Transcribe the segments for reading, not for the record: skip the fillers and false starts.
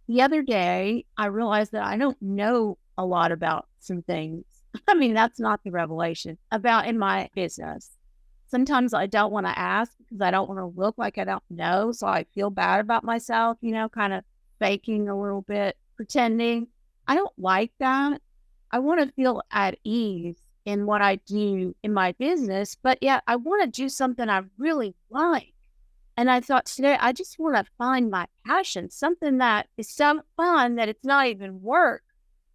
the other day, I realized that I don't know a lot about some things. I mean, that's not the revelation about in my business. Sometimes I don't want to ask because I don't want to look like I don't know. So I feel bad about myself, kind of faking a little bit, pretending. I don't like that. I want to feel at ease in what I do in my business, but yet I want to do something I really like. And I thought today, I just want to find my passion, something that is so fun that it's not even work,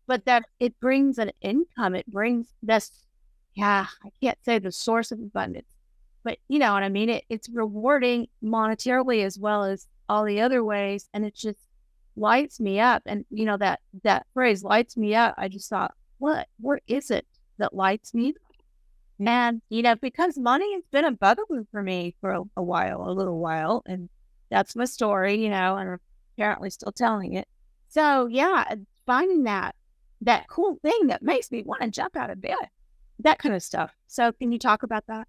but that it brings an income. It brings this, yeah, I can't say the source of abundance, but you know what I mean? It's rewarding monetarily as well as all the other ways. And it just lights me up. And that phrase lights me up. I just thought, what is it that lights me? And, because money has been a bugaboo for me for a little while. And that's my story, and I'm apparently still telling it. So yeah, finding that cool thing that makes me want to jump out of bed, that kind of stuff. So can you talk about that?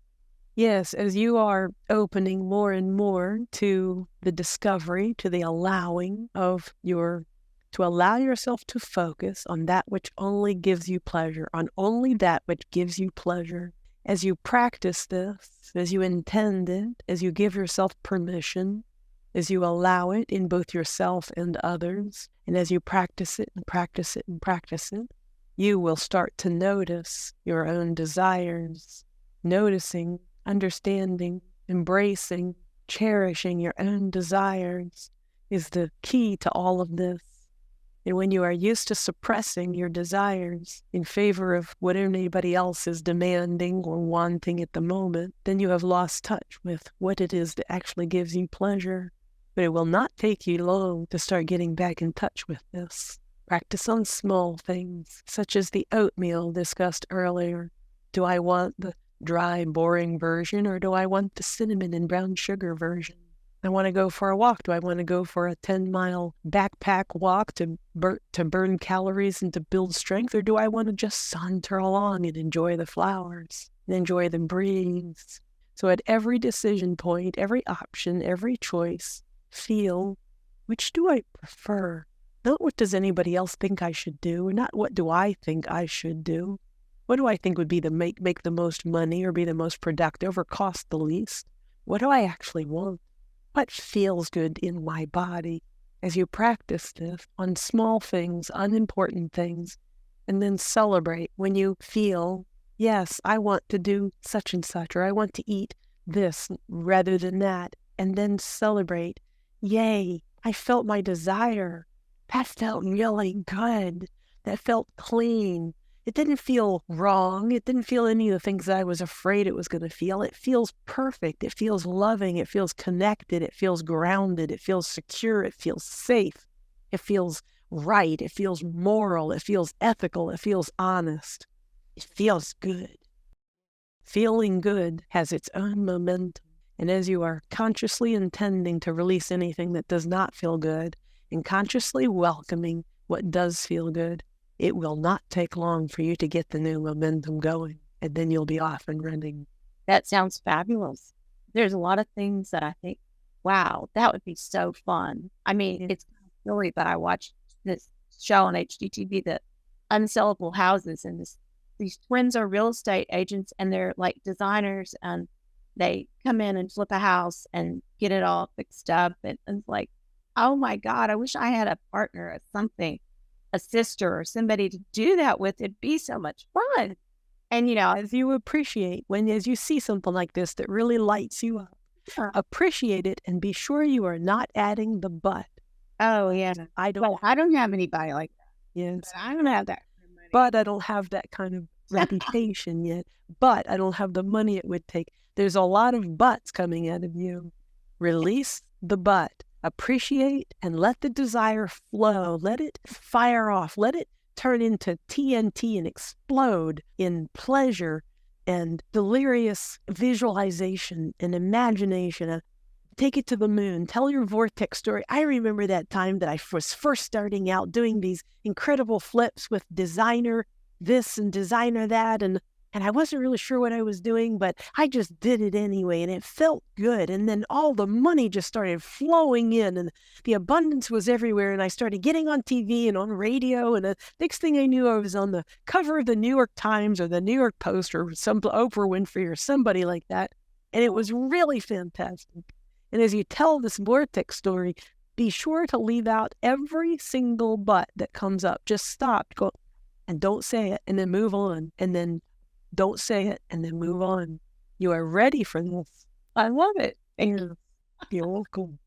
Yes, as you are opening more and more to the discovery, to the allowing to allow yourself to focus on that which only gives you pleasure, on only that which gives you pleasure. As you practice this, as you intend it, as you give yourself permission, as you allow it in both yourself and others, and as you practice it and practice it and practice it, you will start to notice your own desires, noticing, understanding, embracing, cherishing your own desires is the key to all of this. And when you are used to suppressing your desires in favor of what anybody else is demanding or wanting at the moment, then you have lost touch with what it is that actually gives you pleasure. But it will not take you long to start getting back in touch with this. Practice on small things, such as the oatmeal discussed earlier. Do I want the dry, boring version, or do I want the cinnamon and brown sugar version? I want to go for a walk. Do I want to go for a 10-mile backpack walk to burn calories and to build strength? Or do I want to just saunter along and enjoy the flowers and enjoy the breeze? So at every decision point, every option, every choice, feel, which do I prefer? Not what does anybody else think I should do, or not what do I think I should do. What do I think would be make the most money or be the most productive or cost the least? What do I actually want? What feels good in my body? As you practice this on small things, unimportant things, and then celebrate when you feel, yes, I want to do such and such, or I want to eat this rather than that, and then celebrate, yay, I felt my desire. That felt really good. That felt clean. It didn't feel wrong. It didn't feel any of the things that I was afraid it was going to feel. It feels perfect. It feels loving. It feels connected. It feels grounded. It feels secure. It feels safe. It feels right. It feels moral. It feels ethical. It feels honest. It feels good. Feeling good has its own momentum. And as you are consciously intending to release anything that does not feel good and consciously welcoming what does feel good, it will not take long for you to get the new momentum going, and then you'll be off and running. That sounds fabulous. There's a lot of things that I think, wow, that would be so fun. I mean, it's really that I watched this show on HGTV, the Unsellable Houses, and these twins are real estate agents, and they're like designers, and they come in and flip a house and get it all fixed up. And it's like, oh my God, I wish I had a partner or something, a sister or somebody to do that with. It'd be so much fun. And, as you appreciate, as you see something like this that really lights you up, appreciate it and be sure you are not adding the but. Oh, yeah. I don't have anybody like that. Yes. But I don't have that. But I don't have that kind of reputation yet. But I don't have the money it would take. There's a lot of buts coming out of you. Release the but. Appreciate and let the desire flow. Let it fire off. Let it turn into TNT and explode in pleasure and delirious visualization and imagination. Take it to the moon. Tell your vortex story. I remember that time that I was first starting out doing these incredible flips with designer this and designer that, and and I wasn't really sure what I was doing, but I just did it anyway, and it felt good. And then all the money just started flowing in, and the abundance was everywhere. And I started getting on TV and on radio, and the next thing I knew, I was on the cover of the New York Times or the New York Post or some Oprah Winfrey or somebody like that. And it was really fantastic. And as you tell this vortex story, be sure to leave out every single but that comes up. Just stop, go, and don't say it, and then move on, and then don't say it, and then move on. You are ready for this. I love it. And you're welcome.